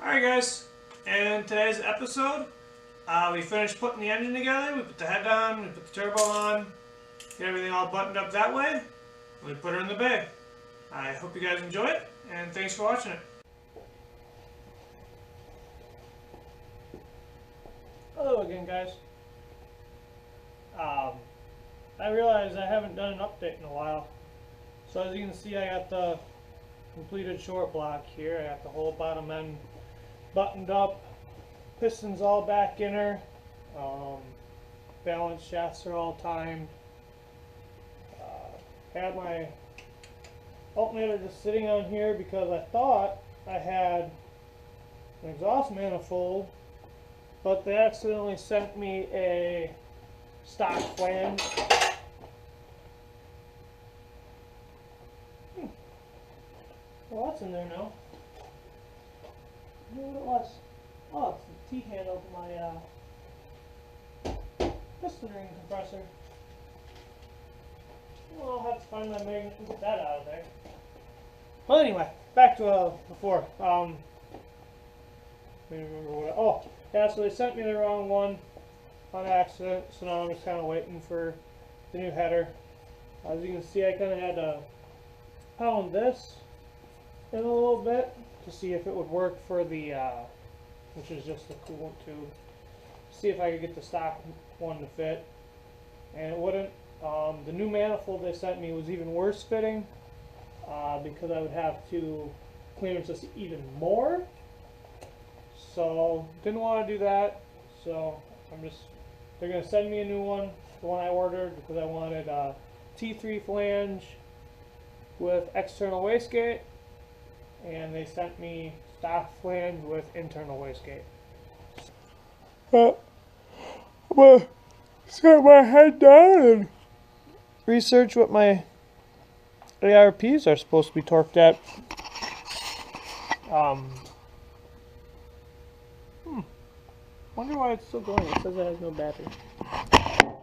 Alright guys, in today's episode, we finished putting the engine together, we put the head on, we put the turbo on, get everything all buttoned up that way, and we put her in the bay. I hope you guys enjoy it, and thanks for watching it. Hello again guys. I realized I haven't done an update in a while. So as you can see, I got the completed short block here. I got the whole bottom end buttoned up, pistons all back in her, balance shafts are all timed. Had my alternator just sitting on here because I thought I had an exhaust manifold, but they accidentally sent me a stock flange. Well, that's in there now. I don't know what it was. Oh, it's the T-handle to my piston ring compressor. Well, I'll have to find my magnet and get that out of there. Well, anyway, back to before. I don't remember what. Oh, yeah. So they sent me the wrong one on accident. So now I'm just kind of waiting for the new header. As you can see, I kind of had to pound this in a little bit to see if it would work for the, which is just the coolant tube. See if I could get the stock one to fit, and it wouldn't. The new manifold they sent me was even worse fitting because I would have to clearance this even more. So didn't want to do that. So they're gonna send me a new one, the one I ordered, because I wanted a T3 flange with external wastegate, and they sent me stock flange with internal wastegate. I'm gonna set my head down and research what my ARPs are supposed to be torqued at. Wonder why it's still going. It says it has no battery.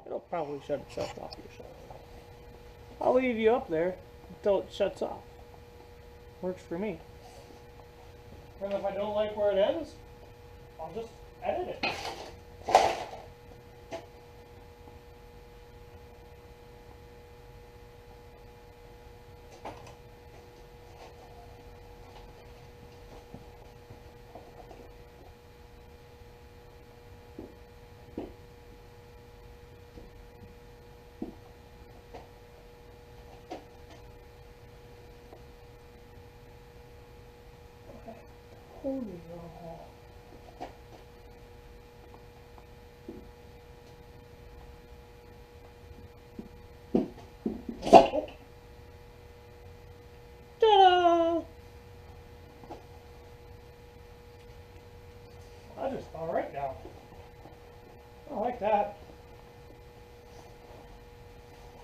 It'll probably shut itself off usually. I'll leave you up there until it shuts off. Works for me. And if I don't like where it ends, I'll just edit it. Holy hell. Oh. Ta-da! I just fell right down. I like that.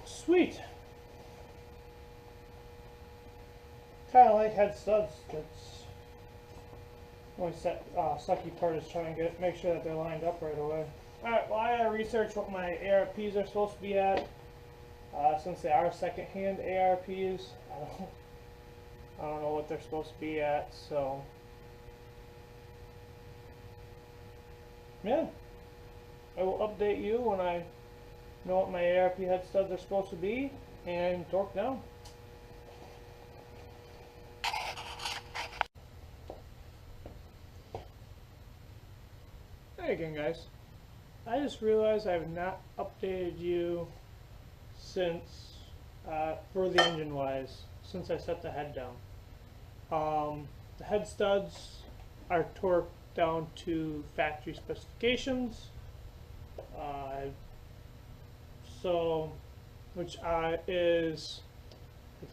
Sweet. Kind of like head studs. That's only sucky part is trying to make sure that they're lined up right away. Alright, well I researched what my ARPs are supposed to be at. Since they are second-hand ARPs, I don't know what they're supposed to be at, so yeah. I will update you when I know what my ARP head studs are supposed to be and torque down. Hey again guys, I just realized I have not updated you since for the engine wise since I set the head down. The head studs are torqued down to factory specifications, which is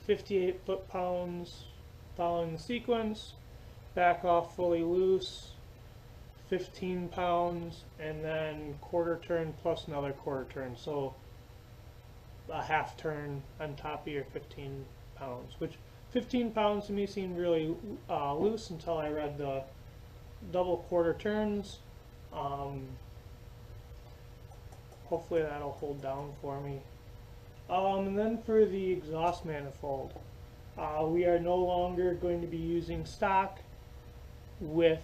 58 foot-pounds following the sequence, back off fully loose 15 pounds, and then quarter turn plus another quarter turn, so a half turn on top of your 15 pounds, which 15 pounds to me seemed really loose until I read the double quarter turns. Hopefully that'll hold down for me. And then for the exhaust manifold, we are no longer going to be using stock with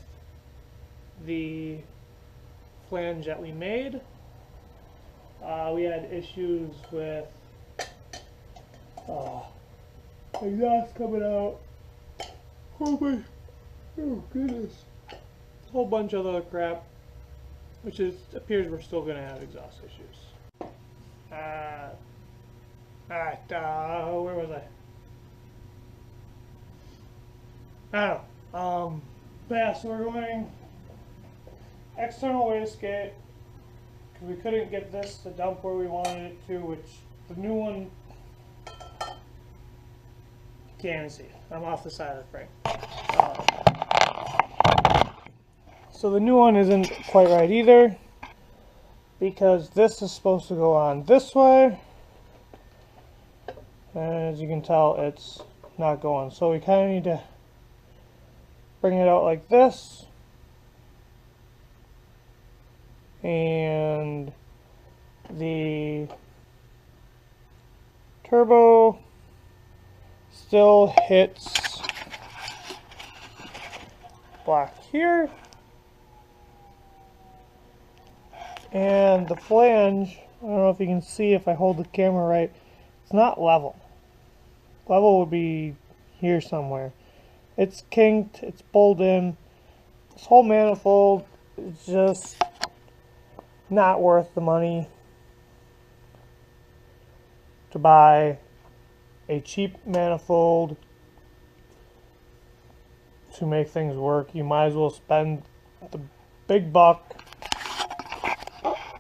the flange that we made. We had issues with exhaust coming out. Oh goodness. A whole bunch of other crap, which appears we're still going to have exhaust issues. Where was I? But yeah, so we're going external wastegate because we couldn't get this to dump where we wanted it to, which the new one, can't even see. I'm off the side of the frame. So the new one isn't quite right either, because this is supposed to go on this way, and as you can tell, it's not going. So we kind of need to bring it out like this, and the turbo still hits black here, and the flange, I don't know if you can see if I hold the camera right, it's not level. Level would be here somewhere. It's kinked, it's pulled in. This whole manifold is just not worth the money to buy a cheap manifold to make things work. You might as well spend the big buck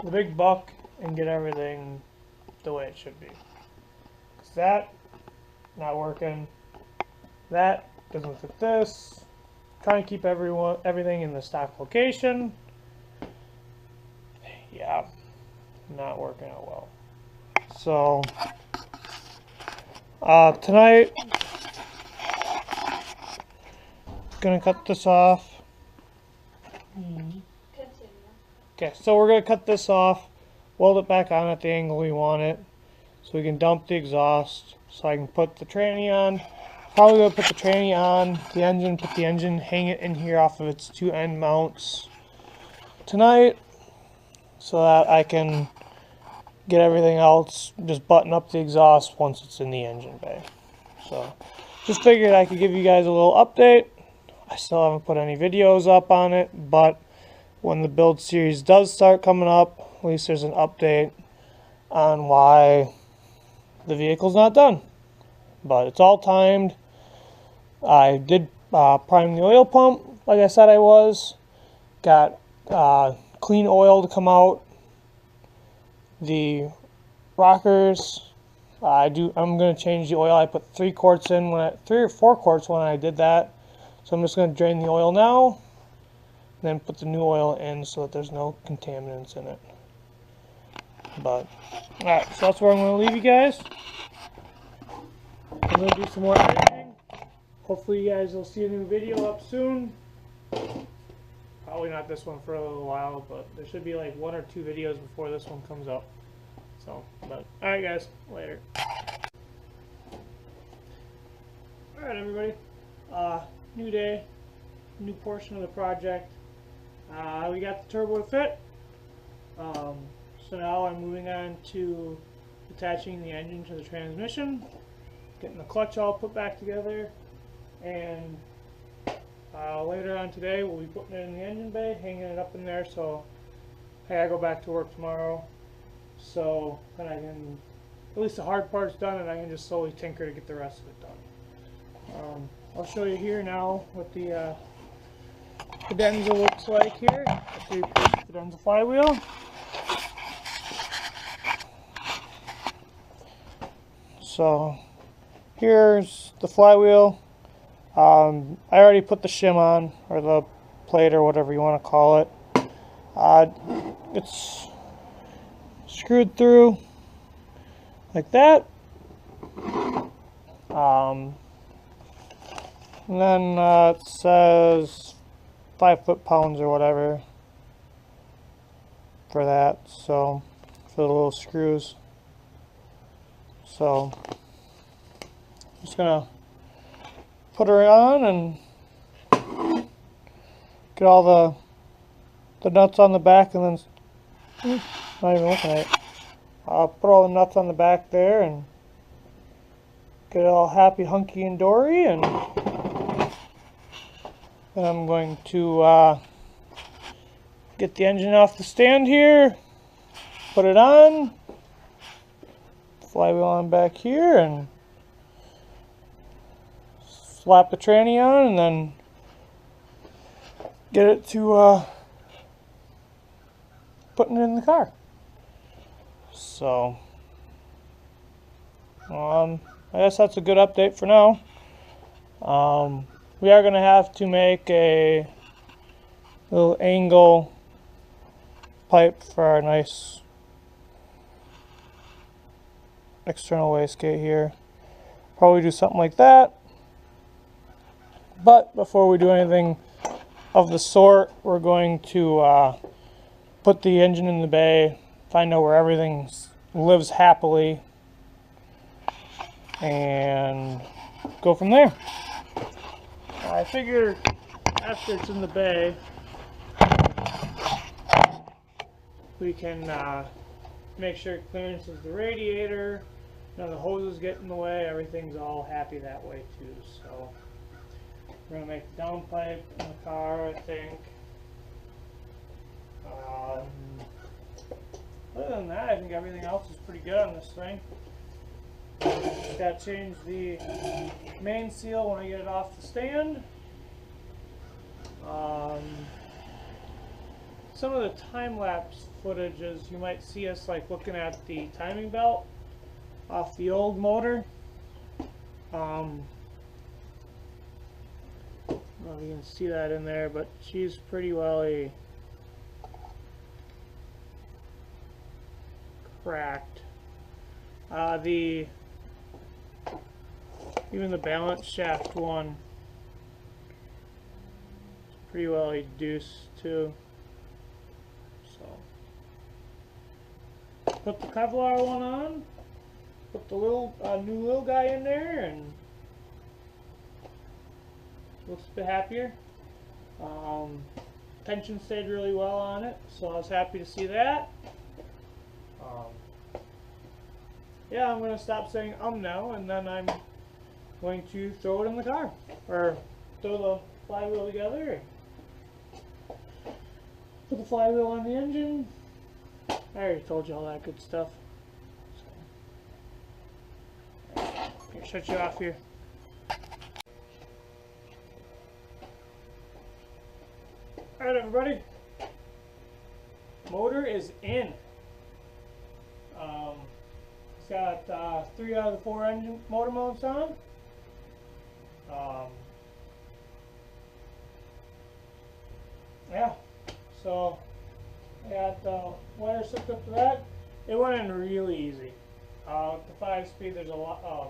and get everything the way it should be. 'Cause that, not working. That doesn't fit this. Trying to keep everything in the stock location. Yeah, not working out well. So tonight, gonna cut this off. Okay, so we're gonna cut this off, weld it back on at the angle we want it, so we can dump the exhaust, so I can put the tranny on. Probably gonna put the tranny on the engine, put the engine, hang it in here off of its two end mounts tonight, so that I can get everything else, just button up the exhaust once it's in the engine bay. So just figured I could give you guys a little update. I still haven't put any videos up on it, but when the build series does start coming up, at least there's an update on why the vehicle's not done. But it's all timed. I did prime the oil pump like I said I was. Got clean oil to come out. The rockers, I'm going to change the oil. I put 3 quarts in, 3 or 4 quarts when I did that. So I'm just going to drain the oil now, and then put the new oil in so that there's no contaminants in it. But, alright, so that's where I'm going to leave you guys. I'm going to do some more editing. Hopefully you guys will see a new video up soon. Probably not this one for a little while, but there should be like 1 or 2 videos before this one comes up. So, but, alright guys, later. Alright everybody, new day, new portion of the project. We got the turbo to fit. So now I'm moving on to attaching the engine to the transmission, getting the clutch all put back together, and later on today we'll be putting it in the engine bay, hanging it up in there, so hey, I go back to work tomorrow, so then I can, at least the hard part's done, and I can just slowly tinker to get the rest of it done. I'll show you here now what the cadenza looks like here after you push the cadenza flywheel. So here's the flywheel. I already put the shim on, or the plate, or whatever you want to call it. It's screwed through like that. And then it says 5 foot-pounds or whatever for that, so for the little screws. So I'm just gonna put her on and get all the the nuts on the back, and then not even looking at it. I'll put all the nuts on the back there and get it all happy, hunky, and dory, and then I'm going to get the engine off the stand here, put it on, flywheel on back here, and slap the tranny on, and then get it to putting it in the car. So, I guess that's a good update for now. We are going to have to make a little angle pipe for our nice external wastegate here. Probably do something like that. But before we do anything of the sort, we're going to put the engine in the bay, find out where everything lives happily, and go from there. I figure after it's in the bay, we can make sure it clearances the radiator, none of the hoses get in the way, everything's all happy that way too. So we're going to make the downpipe in the car, I think. Other than that, I think everything else is pretty good on this thing. Just got to change the main seal when I get it off the stand. Some of the time-lapse footages, you might see us like looking at the timing belt off the old motor. I don't know if you can see that in there, but she's pretty well cracked. Even the balance shaft one is pretty well reduced too. So put the Kevlar one on, put the little new little guy in there, and looks a bit happier. Tension stayed really well on it, so I was happy to see that. Yeah, I'm going to stop saying now, and then I'm going to throw it in the car, or throw the flywheel together, and put the flywheel on the engine. I already told you all that good stuff. So, here, shut you off here. Alright everybody, motor is in. It's got 3 out of the 4 engine motor mounts on. Yeah, so I got the wires hooked up to that. It went in really easy. With the 5-speed, there's a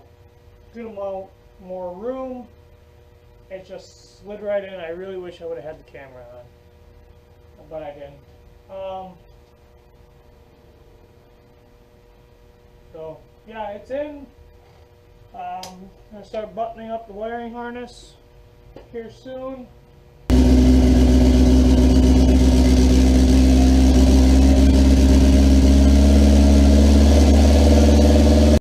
good amount more room. It just slid right in. I really wish I would have had the camera on, but I didn't. So yeah, it's in. I'm gonna start buttoning up the wiring harness here soon.